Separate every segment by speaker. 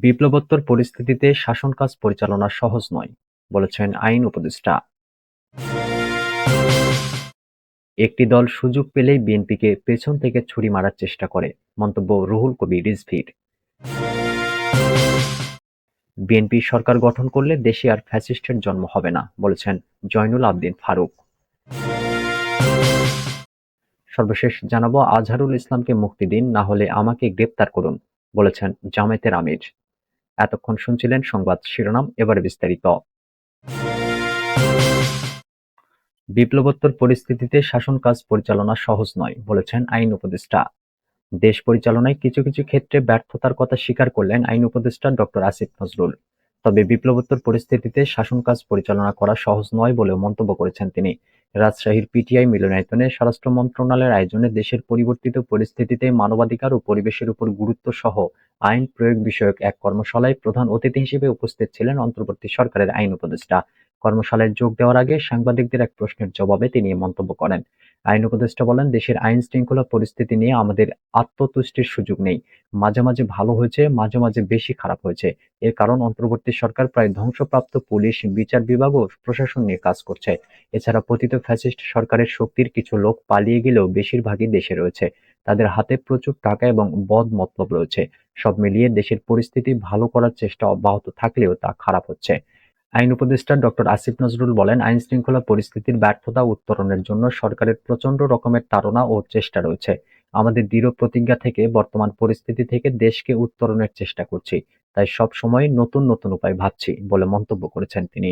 Speaker 1: বিপ্লবোত্তর পরিস্থিতিতে শাসনকাজ পরিচালনা সহজ নয়, বলেছেন আইন উপদেষ্টা। একটি দল সুযোগ পেলেই বিএনপিকে পেছন থেকে ছুরি মারার চেষ্টা করে, মন্তব্য রুহুল কবির রিজভীর। বিএনপি সরকার গঠন করলে দেশে আর ফ্যাসিস্টের জন্ম হবে না, বলেছেন জয়নুল আবদিন ফারুক। সর্বশেষ জানাবো, আজহারুল ইসলামকে মুক্তি দিন, না হলে আমাকে গ্রেপ্তার করুন, বলেছেন জামায়াতের আমির। এতক্ষণ শুনছিলেন সংবাদ শিরোনাম, এবারে বিস্তারিত। বিপ্লবোত্তর পরিস্থিতিতে শাসন কাজ পরিচালনা সহজ নয়, বলেছেন আইন উপদেষ্টা। দেশ পরিচালনায় কিছু কিছু ক্ষেত্রে ব্যর্থতার কথা স্বীকার করলেন আইন উপদেষ্টা ডক্টর আসিফ নজরুল। তবে বিপ্লবোত্তর পরিস্থিতিতে শাসন কাজ পরিচালনা করা সহজ নয় বলেও মন্তব্য করেছেন তিনি। রাজশাহীর পিটিআই মিলনায়তনে স্বরাষ্ট্র মন্ত্রণালয়ের আয়োজনে দেশের পরিবর্তিত পরিস্থিতিতে মানবাধিকার ও পরিবেশের উপর গুরুত্ব সহ আইন প্রয়োগ বিষয়ক এক কর্মশালায় প্রধান অতিথি হিসেবে উপস্থিত ছিলেন অন্তর্বর্তী সরকারের আইন উপদেষ্টা। কর্মশালায় যোগ দেওয়ার আগে সাংবাদিকদের এক প্রশ্নের জবাবে তিনি এ মন্তব্য করেন। আইন উপদেষ্টা বলেন, দেশের আইন শৃঙ্খলা পরিস্থিতি নিয়ে আমাদের আত্মতুষ্টির সুযোগ নেই। মাঝে মাঝে ভালো হয়েছে, মাঝে মাঝে বেশি খারাপ হয়েছে। এর কারণ অন্তর্বর্তী সরকার প্রায় ধ্বংসপ্রাপ্ত পুলিশ, বিচার বিভাগ ও প্রশাসন নিয়ে কাজ করছে। এছাড়া পতিত ফ্যাসিস্ট সরকারের শক্তির কিছু লোক পালিয়ে গেলেও বেশিরভাগই দেশে রয়েছে। তাদের হাতে প্রচুর টাকা এবং বদ মতলব রয়েছে। সব মিলিয়ে দেশের পরিস্থিতি ভালো করার চেষ্টা অব্যাহত থাকলেও তা খারাপ হচ্ছে। আইন উপদেষ্টা ডক্টর আসিফ নজরুল বলেন, আইনশৃঙ্খলা পরিস্থিতির ব্যর্থতা উত্তরণের জন্য সরকারের প্রচণ্ড রকমের তাড়না ও চেষ্টা রয়েছে। আমাদের দৃঢ় প্রতিজ্ঞা থেকে বর্তমান পরিস্থিতি থেকে দেশকে উত্তরণের চেষ্টা করছি। তাই সব সময় নতুন নতুন উপায় ভাবছি বলে মন্তব্য করেছেন তিনি।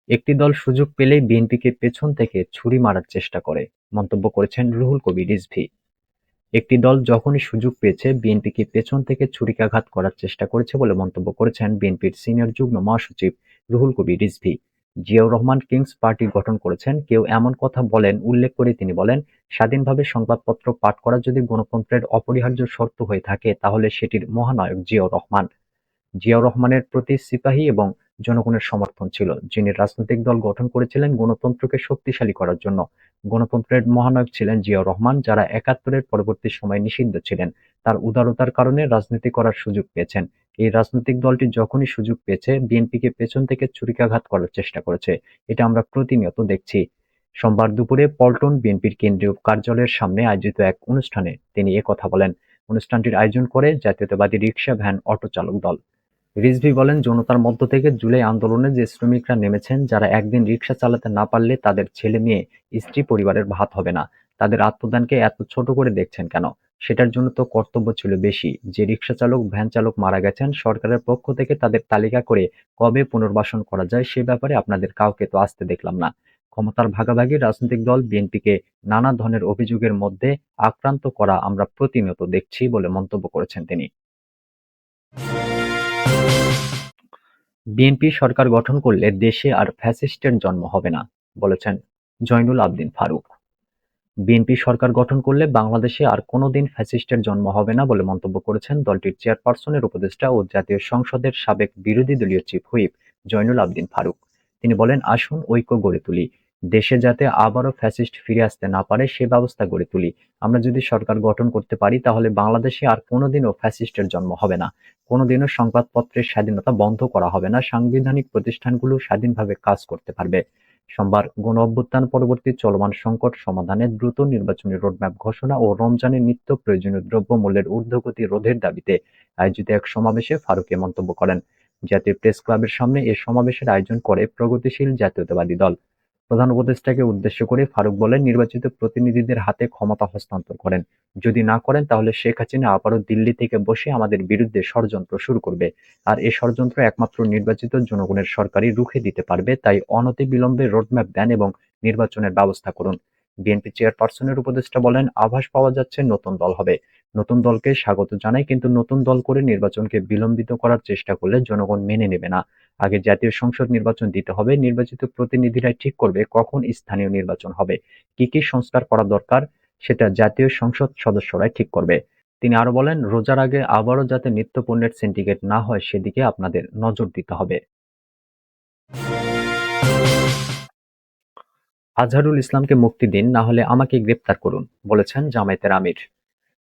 Speaker 1: একটি দল সুযোগ পেলেই বিএনপিকে পেছন থেকে ছুরি মারার চেষ্টা করে, মন্তব্য করেছেন রুহুল কবির রিজভী। একটি দল যখনই সুযোগ পেয়েছে বিএনপিকে পেছন থেকে ছুরিকাঘাত করার চেষ্টা করেছে বলে মন্তব্য করেছেন বিএনপির সিনিয়র যুগ্ম মহাসচিব রুহুল কবির রিজভী। জিয়াউর রহমান কিংস পার্টি গঠন করেছেন, কেউ এমন কথা বলেন উল্লেখ করে তিনি বলেন, স্বাধীনভাবে সংবাদপত্র পাঠ করা যদি গণতন্ত্রের অপরিহার্য শর্ত হয়ে থাকে তাহলে সেটির মহানায়ক জিয়াউর রহমান। জিয়াউর রহমানের প্রতি সিপাহী এবং জনগণের সমর্থন ছিল। যিনি রাজনৈতিক দল গঠন করেছিলেন গণতন্ত্রকে শক্তিশালী করার জন্য। গণতন্ত্রের মহানায়ক ছিলেন জিয়াউর রহমান, যারা একাত্তরের পরবর্তী সময়ে নিষিদ্ধ ছিলেন। তার উদারতার কারণে রাজনীতি করার সুযোগ পেয়েছেন। এই রাজনৈতিক দলটি যখনই সুযোগ পেয়েছে বিএনপিকে পেছন থেকে ছুরিকাঘাত করার চেষ্টা করেছে। এটা আমরা প্রতিনিয়ত দেখছি। সোমবার দুপুরে পল্টন বিএনপির কেন্দ্রীয় কার্যালয়ের সামনে আয়োজিত এক অনুষ্ঠানে তিনি কথা বলেন। অনুষ্ঠানটির আয়োজন করে জাতীয়তাবাদী রিকশা, ভ্যান, অটো চালক দল। রিজভী বলেন, জনতার মধ্য থেকে জুলাই আন্দোলনে যে শ্রমিকরা নেমেছেন, যারা একদিন রিকশা চালাতে না পারলে তাদের ছেলে মেয়ে, স্ত্রী, পরিবারের ভাত হবে না, তাদের আত্মদানকে এত ছোট করে দেখছেন কেন? সেটার জন্য তো কর্তব্য ছিল বেশি। যে রিকশা চালক, ভ্যান চালক মারা গেছেন, সরকারের পক্ষ থেকে তাদের তালিকা করে কবে পুনর্বাসন করা যায় সে ব্যাপারে আপনাদের কাউকে তো আসতে দেখলাম না। ক্ষমতার ভাগাভাগি রাজনৈতিক দল বিএনপিকে নানা ধরনের অভিযোগের মধ্যে আক্রান্ত করা আমরা প্রতিনিয়ত দেখছি বলে মন্তব্য করেছেন তিনি। বিএনপি সরকার গঠন করলে দেশে আর ফ্যাসিস্টের জন্ম হবে না, বলেছেন জয়নুল আবদিন ফারুক। বিএনপি সরকার গঠন করলে বাংলাদেশে আর কোনোদিন ফ্যাসিস্টের জন্ম হবে না বলে মন্তব্য করেছেন দলটির চেয়ারপারসনের উপদেষ্টা ও জাতীয় সংসদের সাবেক বিরোধী দলীয় চিফ হুইপ জয়নুল আবদিন ফারুক। তিনি বলেন, আসুন ঐক্য গড়ে তুলি, দেশে যাতে আবারও ফ্যাসিস্ট ফিরে আসতে না পারে সে ব্যবস্থা গড়ে তুলি। আমরা যদি সরকার গঠন করতে পারি তাহলে বাংলাদেশে আর কোনোদিনও ফ্যাসিস্টের জন্ম হবে না। কোনোদিনও সংবাদপত্রের স্বাধীনতা বন্ধ করা হবে না। সাংবিধানিক প্রতিষ্ঠানগুলো স্বাধীনভাবে কাজ করতে পারবে। সোমবার গণঅভ্যুত্থান পরবর্তী চলমান সংকট সমাধানে দ্রুত নির্বাচনী রোডম্যাপ ঘোষণা ও রমজানে নিত্য প্রয়োজনীয় দ্রব্যমূল্যের ঊর্ধ্বগতি রোধের দাবিতে আয়োজিত এক সমাবেশে ফারুক এ মন্তব্য করেন। জাতীয় প্রেস ক্লাবের সামনে এ সমাবেশের আয়োজন করে প্রগতিশীল জাতীয়তাবাদী দল। প্রধান উপদেষ্টাকে উদ্দেশ্য করে ফারুক বলেন, নির্বাচিত প্রতিনিধিদের হাতে ক্ষমতা হস্তান্তর করেন। যদি না করেন তাহলে শেখ হাসিনা আবারও দিল্লি থেকে বসে আমাদের বিরুদ্ধে ষড়যন্ত্র শুরু করবে। আর এ ষড়যন্ত্র একমাত্র নির্বাচিত জনগণের সরকারই রুখে দিতে পারবে। তাই অনতিবিলম্বে রোডম্যাপ দেন এবং নির্বাচনের ব্যবস্থা করুন। বিএনপি চেয়ারপারসনের উপদেষ্টা বলেন, আভাস পাওয়া যাচ্ছে নতুন দল হবে। নতুন দলকে স্বাগত জানাই, কিন্তু নতুন দল করে নির্বাচনকে বিলম্বিত করার চেষ্টা করলে জনগণ মেনে নেবে না। আগে জাতীয় সংসদ নির্বাচন দিতে হবে। নির্বাচিত প্রতিনিধিরাই ঠিক করবে কখন স্থানীয় নির্বাচন হবে। কি কি সংস্কার করা দরকার সেটা জাতীয় সংসদ সদস্যরাই ঠিক করবে। তিনি আরো বলেন, রোজার আগে আবারও যাতে নিত্যপণ্যের সিন্ডিকেট না হয় সেদিকে আপনাদের নজর দিতে হবে। আজহারুল ইসলামকে মুক্তি দিন, না হলে আমাকে গ্রেপ্তার করুন, বলেছেন জামায়াতের আমির।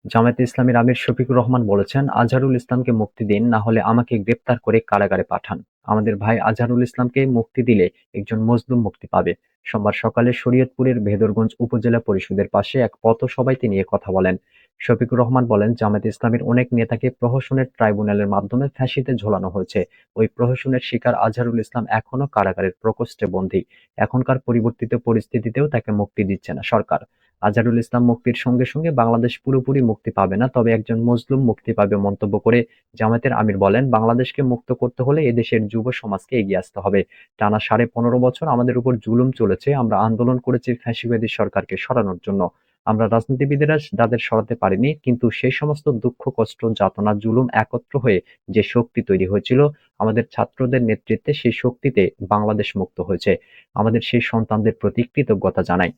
Speaker 1: জামায়াতে ইসলামীর আমির শফিকুর রহমান বলেছেন, আজহারুল ইসলামকে মুক্তি দিন, না হলে আমাকে গ্রেপ্তার করে কারাগারে পাঠান। আমাদের ভাই আজহারুল ইসলামকে মুক্তি দিলে একজন মজলুম মুক্তি পাবে। সোমবার সকালে শরীয়তপুরের ভেদরগঞ্জ উপজেলা পরিষদের পাশে এক পথসভায় তিনি এ কথা বলেন। শফিকুর রহমান বলেন, জামায়াতে ইসলামীর অনেক নেতাকে প্রহসনের ট্রাইব্যুনালের মাধ্যমে ফাঁসিতে ঝোলানো হয়েছে। ওই প্রহসনের শিকার আজহারুল ইসলাম এখনো কারাগারের প্রকোষ্ঠে বন্দী। এখনকার পরিবর্তিত পরিস্থিতিতেও তাকে মুক্তি দিচ্ছে না সরকার। আজহারুল ইসলাম মুক্তির সঙ্গে সঙ্গে বাংলাদেশ পুরোপুরি মুক্তি পাবে না, তবে একজন মজলুম মুক্তি পাবে মন্তব্য করে জামায়াতের আমির বলেন, বাংলাদেশকে মুক্ত করতে হলে এদেশের যুব সমাজকে এগিয়ে আসতে হবে। টানা 15.5 বছর আমাদের উপর জুলুম চলেছে। আমরা আন্দোলন করেছি ফ্যাসিবাদী সরকারকে সরানোর জন্য। আমরা রাজনীতিবিদেরা তাদের সরাতে পারিনি, কিন্তু সেই সমস্ত দুঃখ, কষ্ট, যাতনা, জুলুম একত্র হয়ে যে শক্তি তৈরি হয়েছিল আমাদের ছাত্রদের নেতৃত্বে, সেই শক্তিতে বাংলাদেশ মুক্ত হয়েছে। আমাদের সেই সন্তানদের প্রতি কৃতজ্ঞতা জানাই।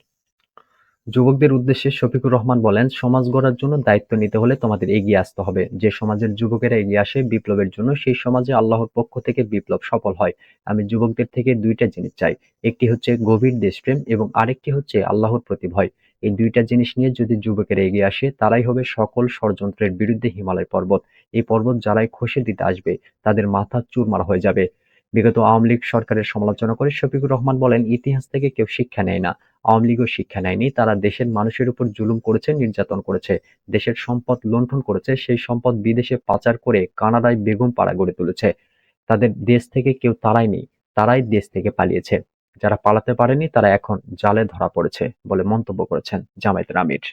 Speaker 1: যুবকদের উদ্দেশ্যে শফিকুর রহমান বলেন, সমাজ গড়ার জন্য দায়িত্ব নিতে হলে তোমাদের এগিয়ে আসতে হবে। যে সমাজের যুবকেরা এগিয়ে আসে বিপ্লবের জন্য, সেই সমাজে আল্লাহর পক্ষ থেকে বিপ্লব সফল হয়। আমি যুবকদের থেকে দুইটা জিনিস চাই। একটি হচ্ছে গভীর দেশপ্রেম এবং আরেকটি হচ্ছে আল্লাহর প্রতি ভয়। এই দুইটা জিনিস নিয়ে যদি যুবকেরা এগিয়ে আসে, তারাই হবে সকল ষড়যন্ত্রের বিরুদ্ধে হিমালয় পর্বত। এই পর্বত যারাই খসে দিতে আসবে, তাদের মাথা চুরমার হয়ে যাবে। বিগত আওয়ামী লীগ সরকারের সমালোচনা করে শফিকুর রহমান বলেন, ইতিহাস থেকে কেউ শিক্ষা নেয় না। আওয়ামী লীগও শিক্ষা নেয়নি। তারা দেশের মানুষের উপর জুলুম করেছে, নির্যাতন করেছে, দেশের সম্পদ লুণ্ঠন করেছে, সেই সম্পদ বিদেশে পাচার করে কানাডায় বেগম পাড়া গড়ে তুলেছে। তাদের দেশ থেকে কেউ তাড়ায়নি, তারাই দেশ থেকে পালিয়েছে। যারা পালাতে পারেনি তারা এখন জালে ধরা পড়েছে বলে মন্তব্য করেছেন জামায়াতের আমির।